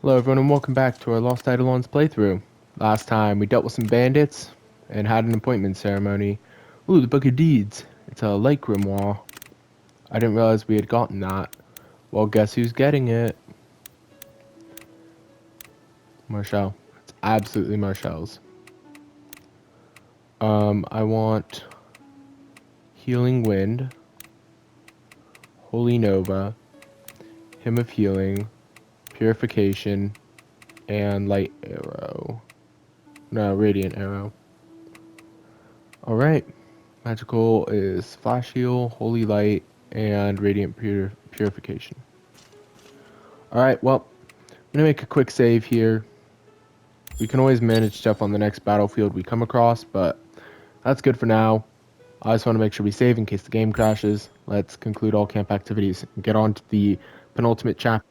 Hello everyone and welcome back to our Lost Eidolons playthrough. Last time we dealt with some bandits and had an appointment ceremony. Ooh, the Book of Deeds. It's a light grimoire. I didn't realize we had gotten that. Well, guess who's getting it? Marshall. It's absolutely Marshall's. I want Healing Wind, Holy Nova, Hymn of Healing, Purification, and Light Arrow. No, Radiant Arrow. Alright. Magical is Flash Heal, Holy Light, and Radiant Purification. Alright, well, I'm going to make a quick save here. We can always manage stuff on the next battlefield we come across, but that's good for now. I just want to make sure we save in case the game crashes. Let's conclude all camp activities and get on to the penultimate chapter.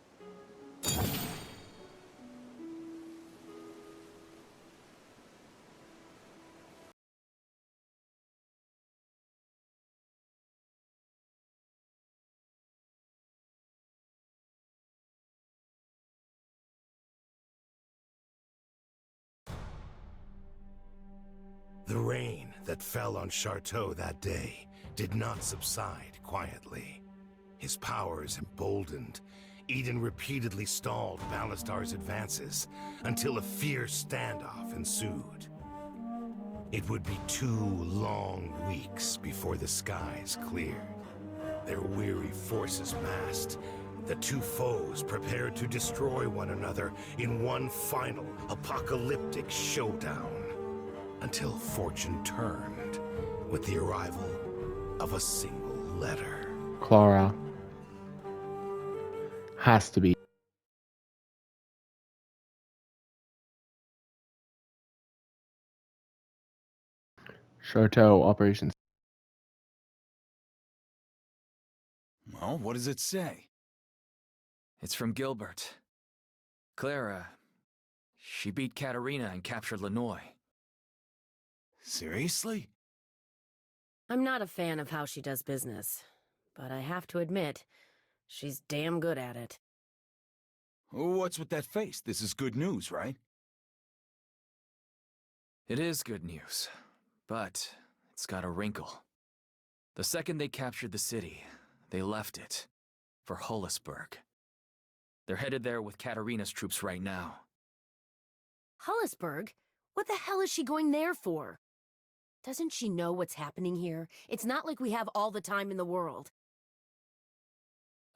The rain that fell on Charteau that day did not subside quietly. His powers emboldened, Eden repeatedly stalled Ballastar's advances until a fierce standoff ensued. It would be 2 long weeks before the skies cleared. Their weary forces massed, the 2 foes prepared to destroy one another in one final apocalyptic showdown. Until fortune turned with the arrival of a single letter. Klara. Has to be. Charteau operations. Well, what does it say? It's from Gilbert. Klara, she beat Katerina and captured Lenoy. Seriously? I'm not a fan of how she does business, but I have to admit, she's damn good at it. What's with that face? This is good news, right? It is good news, but it's got a wrinkle. The second they captured the city, they left it for Hollisburg. They're headed there with Katerina's troops right now. Hollisburg? What the hell is she going there for? Doesn't she know what's happening here? It's not like we have all the time in the world.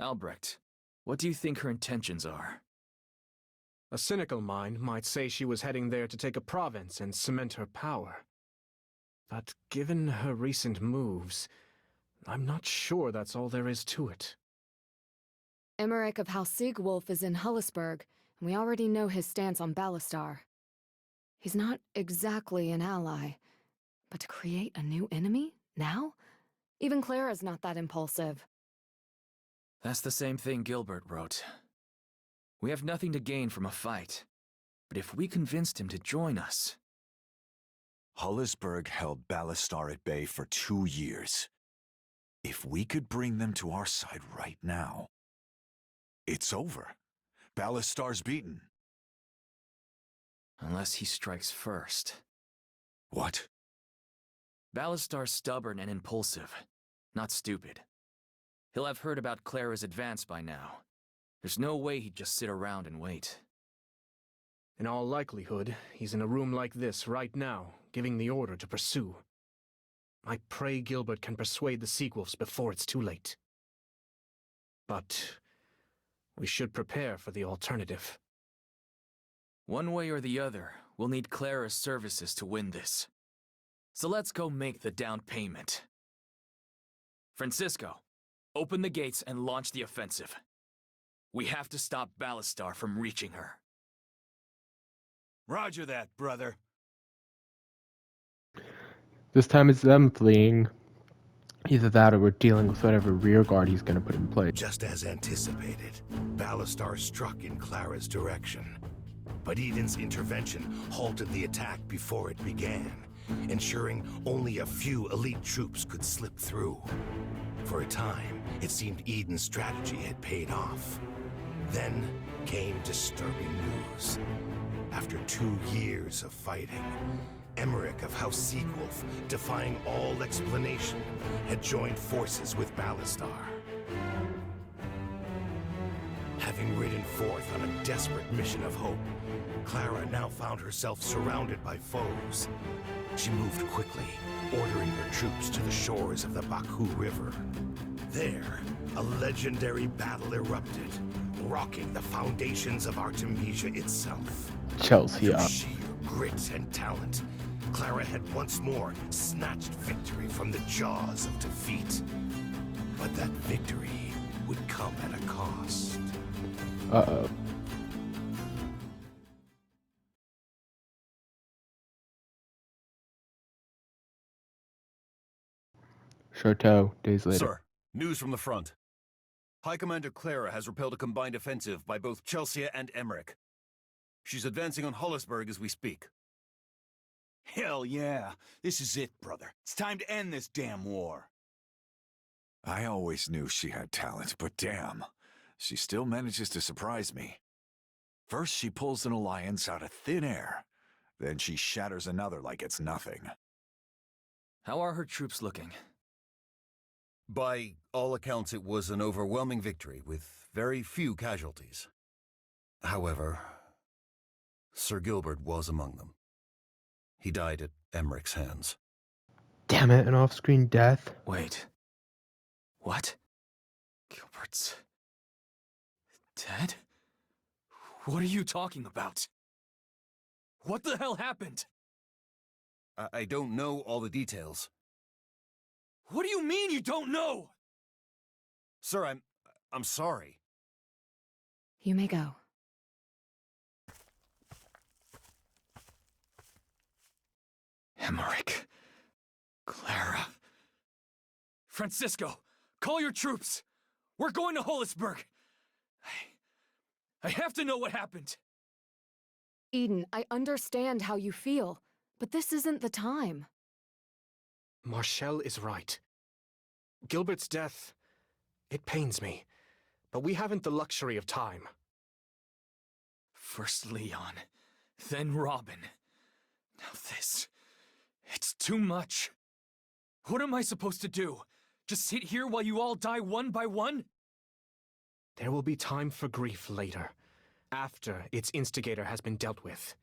Albrecht, what do you think her intentions are? A cynical mind might say she was heading there to take a province and cement her power. But given her recent moves, I'm not sure that's all there is to it. Emmerich of House Siegwolf is in Hollisburg, and we already know his stance on Ballastar. He's not exactly an ally, but to create a new enemy? Now? Even Klara's not that impulsive. That's the same thing Gilbert wrote. We have nothing to gain from a fight, but if we convinced him to join us... Hollisburg held Ballastar at bay for 2 years. If we could bring them to our side right now, it's over. Ballastar's beaten. Unless he strikes first. What? Ballastar's stubborn and impulsive, not stupid. He'll have heard about Klara's advance by now. There's no way he'd just sit around and wait. In all likelihood, he's in a room like this right now, giving the order to pursue. I pray Gilbert can persuade the Seawolves before it's too late. But we should prepare for the alternative. One way or the other, we'll need Klara's services to win this. So let's go make the down payment. Francisco, open the gates and launch the offensive. We have to stop Ballastar from reaching her. Roger that, brother. This time it's them fleeing. Either that or we're dealing with whatever rearguard he's going to put in place. Just as anticipated, Ballastar struck in Klara's direction. But Eden's intervention halted the attack before it began, ensuring only a few elite troops could slip through. For a time, it seemed Eden's strategy had paid off. Then came disturbing news. After 2 years of fighting, Emmerich of House Seagwolf, defying all explanation, had joined forces with Ballastar. Having ridden forth on a desperate mission of hope, Klara now found herself surrounded by foes. She moved quickly, ordering her troops to the shores of the Baku River. There, a legendary battle erupted, rocking the foundations of Artemesia itself. Chelsea. Through sheer grit and talent, Klara had once more snatched victory from the jaws of defeat. But that victory would come at a cost. Uh-oh. Chateau, days later. Sir, news from the front. High Commander Klara has repelled a combined offensive by both Chelsea and Emmerich. She's advancing on Hollisburg as we speak. Hell yeah. This is it, brother. It's time to end this damn war. I always knew she had talent, but damn, she still manages to surprise me. First, she pulls an alliance out of thin air. Then she shatters another like it's nothing. How are her troops looking? By all accounts, it was an overwhelming victory with very few casualties. However, Sir Gilbert was among them. He died at Emmerich's hands. Damn it, an off-screen death. Wait. What? Gilbert's dead? What are you talking about? What the hell happened? I don't know all the details. What do you mean you don't know? Sir, I'm sorry. You may go. Emmerich. Klara. Francisco, call your troops. We're going to Hollisburg. I have to know what happened. Eden, I understand how you feel, but this isn't the time. Marshall is right. Gilbert's death, it pains me, but we haven't the luxury of time. First Leon, then Robin. Now this. It's too much. What am I supposed to do? Just sit here while you all die one by one? There will be time for grief later, after its instigator has been dealt with.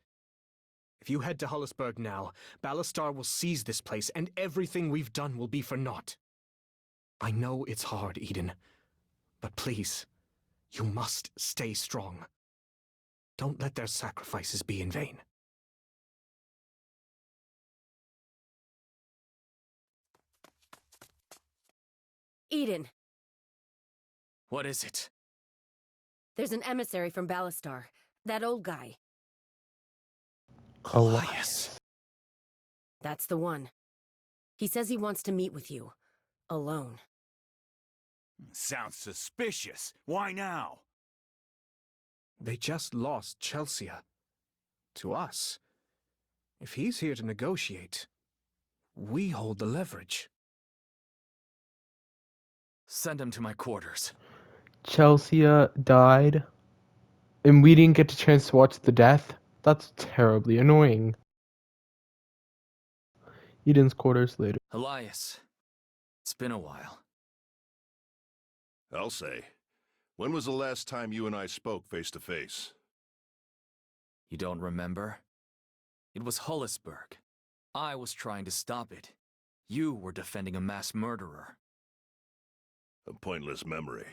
If you head to Hollisburg now, Ballastar will seize this place and everything we've done will be for naught. I know it's hard, Eden, but please, you must stay strong. Don't let their sacrifices be in vain. Eden, What is it? there's an emissary from Ballastar. That old guy. Elias. That's the one. He says he wants to meet with you. Alone. Sounds suspicious. Why now? They just lost Chelsea. To us. If he's here to negotiate, we hold the leverage. Send him to my quarters. Chelsea died, and we didn't get a chance to watch the death? That's terribly annoying. Eden's quarters later. Elias. It's been a while. I'll say. When was the last time you and I spoke face to face? You don't remember? It was Hollisburg. I was trying to stop it. You were defending a mass murderer. A pointless memory.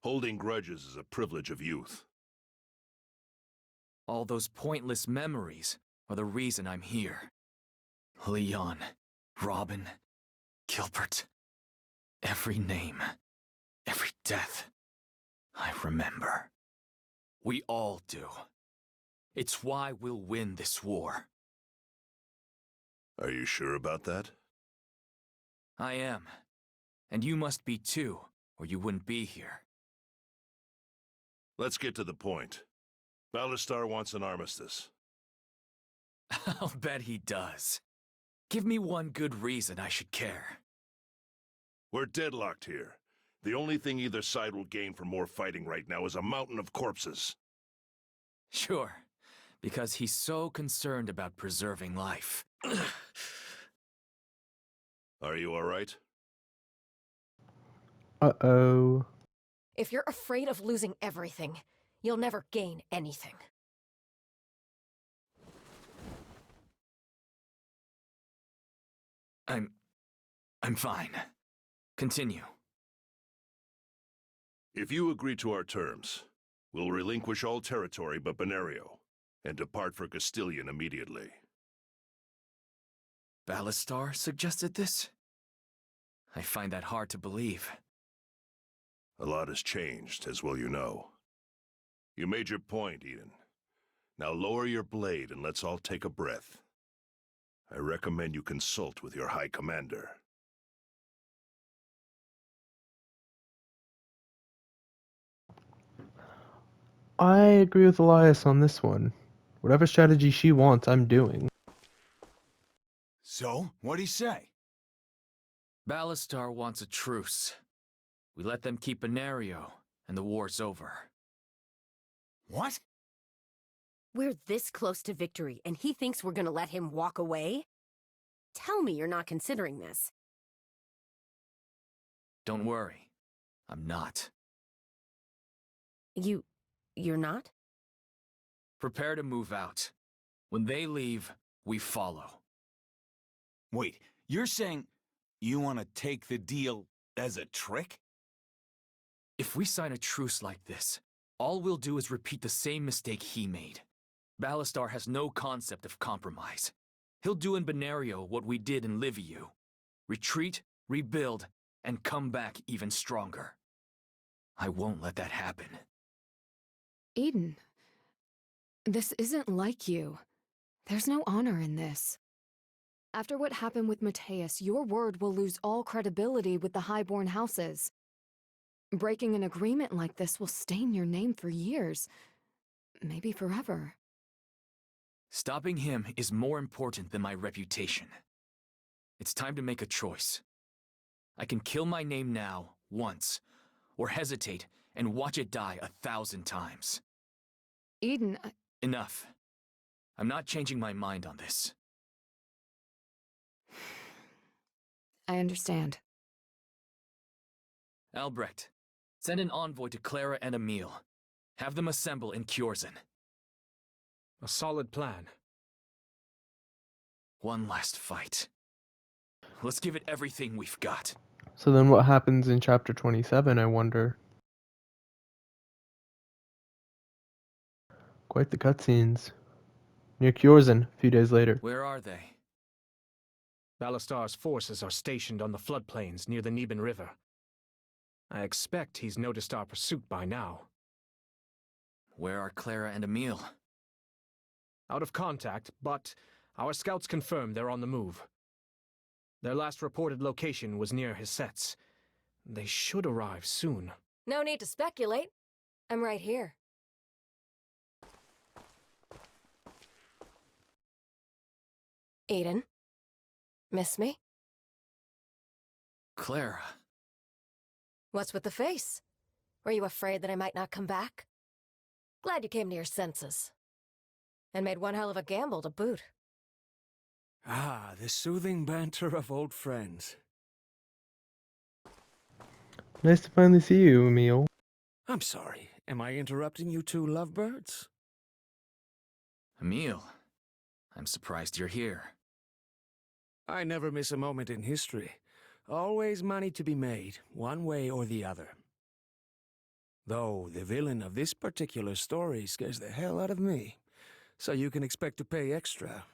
Holding grudges is a privilege of youth. All those pointless memories are the reason I'm here. Leon, Robin, Gilbert. Every name, every death, I remember. We all do. It's why we'll win this war. Are you sure about that? I am. And you must be too, or you wouldn't be here. Let's get to the point. Ballastar wants an armistice. I'll bet he does. Give me one good reason I should care. We're deadlocked here. The only thing either side will gain from more fighting right now is a mountain of corpses. Sure, because he's so concerned about preserving life. Are you all right? Uh-oh. If you're afraid of losing everything, you'll never gain anything. I'm fine. Continue. If you agree to our terms, we'll relinquish all territory but Benario, and depart for Castilian immediately. Ballastar suggested this? I find that hard to believe. A lot has changed, as well you know. You made your point, Eden. Now lower your blade and let's all take a breath. I recommend you consult with your High Commander. I agree with Elias on this one. Whatever strategy she wants, I'm doing. So, what'd he say? Ballastar wants a truce. We let them keep Benario, and the war's over. What? We're this close to victory, and he thinks we're gonna let him walk away? Tell me you're not considering this. Don't worry. I'm not. You're not? Prepare to move out. When they leave, we follow. Wait, you're saying you want to take the deal as a trick? If we sign a truce like this, all we'll do is repeat the same mistake he made. Ballastar has no concept of compromise. He'll do in Benario what we did in Liviu. Retreat, rebuild, and come back even stronger. I won't let that happen. Eden, this isn't like you. There's no honor in this. After what happened with Mateus, your word will lose all credibility with the highborn houses. Breaking an agreement like this will stain your name for years. Maybe forever. Stopping him is more important than my reputation. It's time to make a choice. I can kill my name now, once, or hesitate and watch it die 1,000 times. Eden, Enough. I'm not changing my mind on this. I understand. Albrecht, send an envoy to Klara and Emil. Have them assemble in Kjorzen. A solid plan. One last fight. Let's give it everything we've got. So then what happens in chapter 27, I wonder? Quite the cutscenes. Near Kjorzen, a few days later. Where are they? Ballastar's forces are stationed on the floodplains near the Neben River. I expect he's noticed our pursuit by now. Where are Klara and Emil? Out of contact, but our scouts confirm they're on the move. Their last reported location was near Hissetz. They should arrive soon. No need to speculate. I'm right here. Aiden? Miss me? Klara. What's with the face? Were you afraid that I might not come back? Glad you came to your senses. And made one hell of a gamble to boot. Ah, the soothing banter of old friends. Nice to finally see you, Emil. I'm sorry, am I interrupting you two lovebirds? Emil, I'm surprised you're here. I never miss a moment in history. Always money to be made, one way or the other. Though the villain of this particular story scares the hell out of me, so you can expect to pay extra.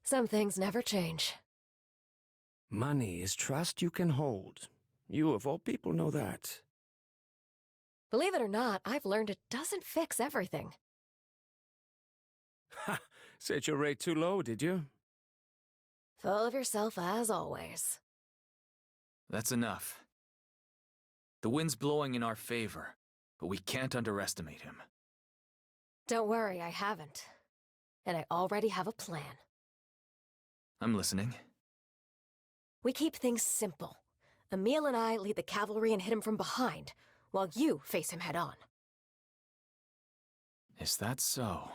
Some things never change. Money is trust you can hold. You of all people know that. Believe it or not, I've learned it doesn't fix everything. Ha! Set your rate too low, did you? Full of yourself as always. That's enough. The wind's blowing in our favor, but we can't underestimate him. Don't worry, I haven't. And I already have a plan. I'm listening. We keep things simple. Emil and I lead the cavalry and hit him from behind, while you face him head on. Is that so?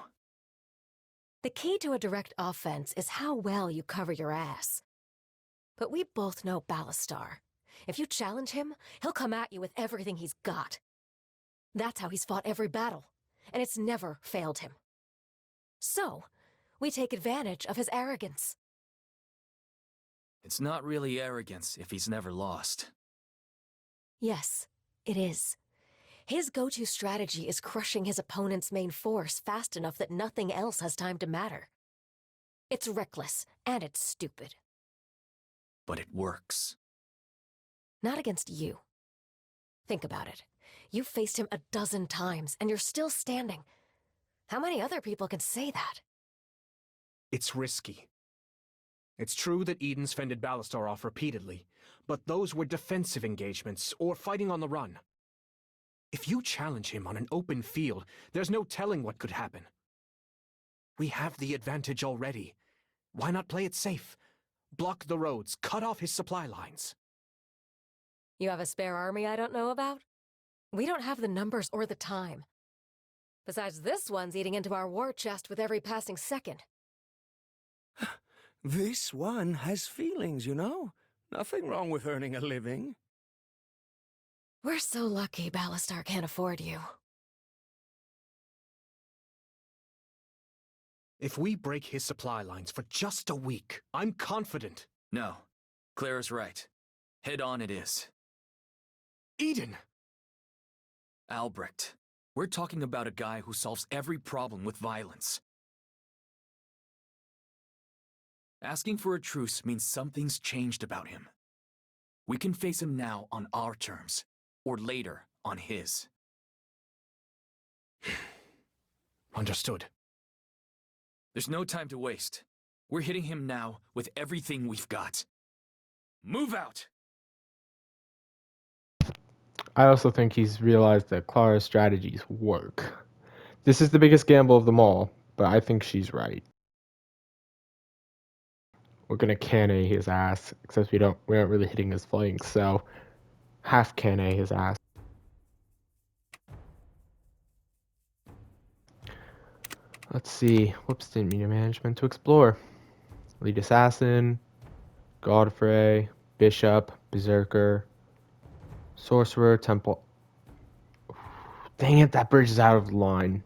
The key to a direct offense is how well you cover your ass. But we both know Ballastar. If you challenge him, he'll come at you with everything he's got. That's how he's fought every battle, and it's never failed him. So, we take advantage of his arrogance. It's not really arrogance if he's never lost. Yes, it is. His go-to strategy is crushing his opponent's main force fast enough that nothing else has time to matter. It's reckless, and it's stupid. But it works. Not against you. Think about it. You've faced him a dozen times, and you're still standing. How many other people can say that? It's risky. It's true that Eden's fended Ballastar off repeatedly, but those were defensive engagements, or fighting on the run. If you challenge him on an open field, there's no telling what could happen. We have the advantage already. Why not play it safe? Block the roads, cut off his supply lines. You have a spare army I don't know about? We don't have the numbers or the time. Besides, this one's eating into our war chest with every passing second. This one has feelings, you know. Nothing wrong with earning a living. We're so lucky Ballastar can't afford you. If we break his supply lines for just a week, I'm confident. No. Klara's right. Head on it is. Eden! Albrecht, we're talking about a guy who solves every problem with violence. Asking for a truce means something's changed about him. We can face him now on our terms, or later on his. Understood. There's no time to waste. We're hitting him now with everything we've got. Move out! I also think he's realized that Klara's strategies work. This is the biggest gamble of them all, but I think she's right. We're gonna can A his ass, except we aren't really hitting his flanks, so half can A his ass. Let's see. Whoops, didn't mean management to explore. Lead Assassin, Godfrey, Bishop, Berserker, Sorcerer, Temple. Dang it, that bridge is out of line.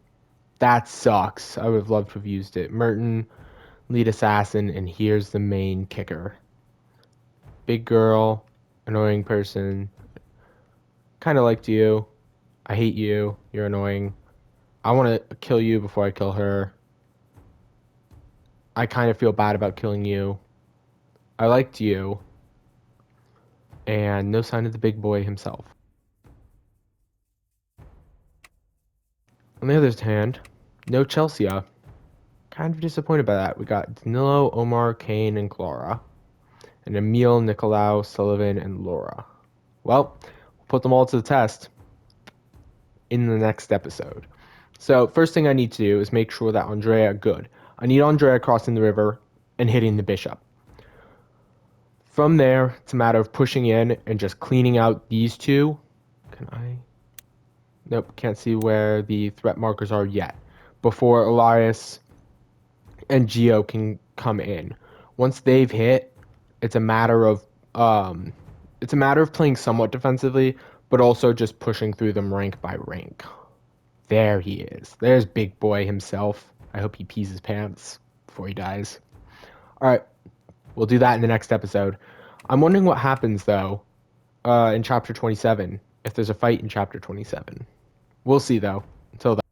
That sucks. I would have loved to have used it. Merton, Lead Assassin, and here's the main kicker. Big girl, annoying person. Kind of liked you. I hate you. You're annoying. I want to kill you before I kill her. I kind of feel bad about killing you. I liked you. And no sign of the big boy himself. On the other hand, no Chelsea. Kind of disappointed by that. We got Danilo, Omar, Kane, and Klara. And Emil, Nicolau, Sullivan, and Laura. Well, we'll put them all to the test in the next episode. So first thing I need to do is make sure that Andrea good. I need Andrea crossing the river and hitting the bishop. From there, it's a matter of pushing in and just cleaning out these two. Can I? Nope, can't see where the threat markers are yet. Before Elias and Geo can come in. Once they've hit, it's a matter of playing somewhat defensively, but also just pushing through them rank by rank. There he is. There's Big Boy himself. I hope he pees his pants before he dies. Alright, we'll do that in the next episode. I'm wondering what happens, though, in Chapter 27, if there's a fight in Chapter 27. We'll see, though. Until then.